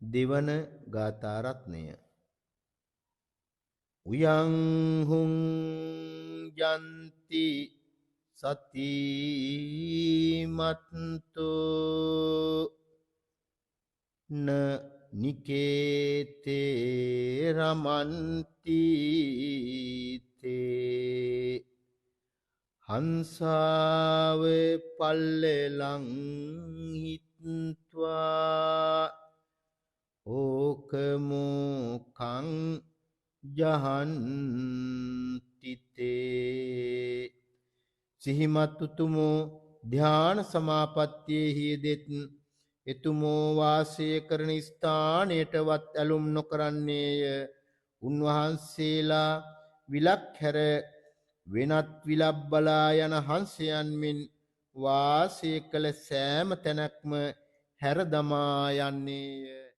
දෙවන ගාථා රත්නය. උයං හුං යන්ති සති මත්තු න නිකේතේ රමන්ති තේ හංසාව පල්ලෙලං හිත්වා ඕකමෝකං ජහන්තිතේ සිහිමත් උතුමෝ ධ්‍යාන සමාපත්තියෙහි යෙදෙත් එතුමෝ වාසය කරන ස්ථානයටවත් ඇලුම් නොකරන්නේය. උන්වහන්සේලා විලක් හැර වෙනත් විලක් බලා යන හංසයන් මෙන් වාසය කළ සෑම තැනක්ම හැර දමා යන්නේය.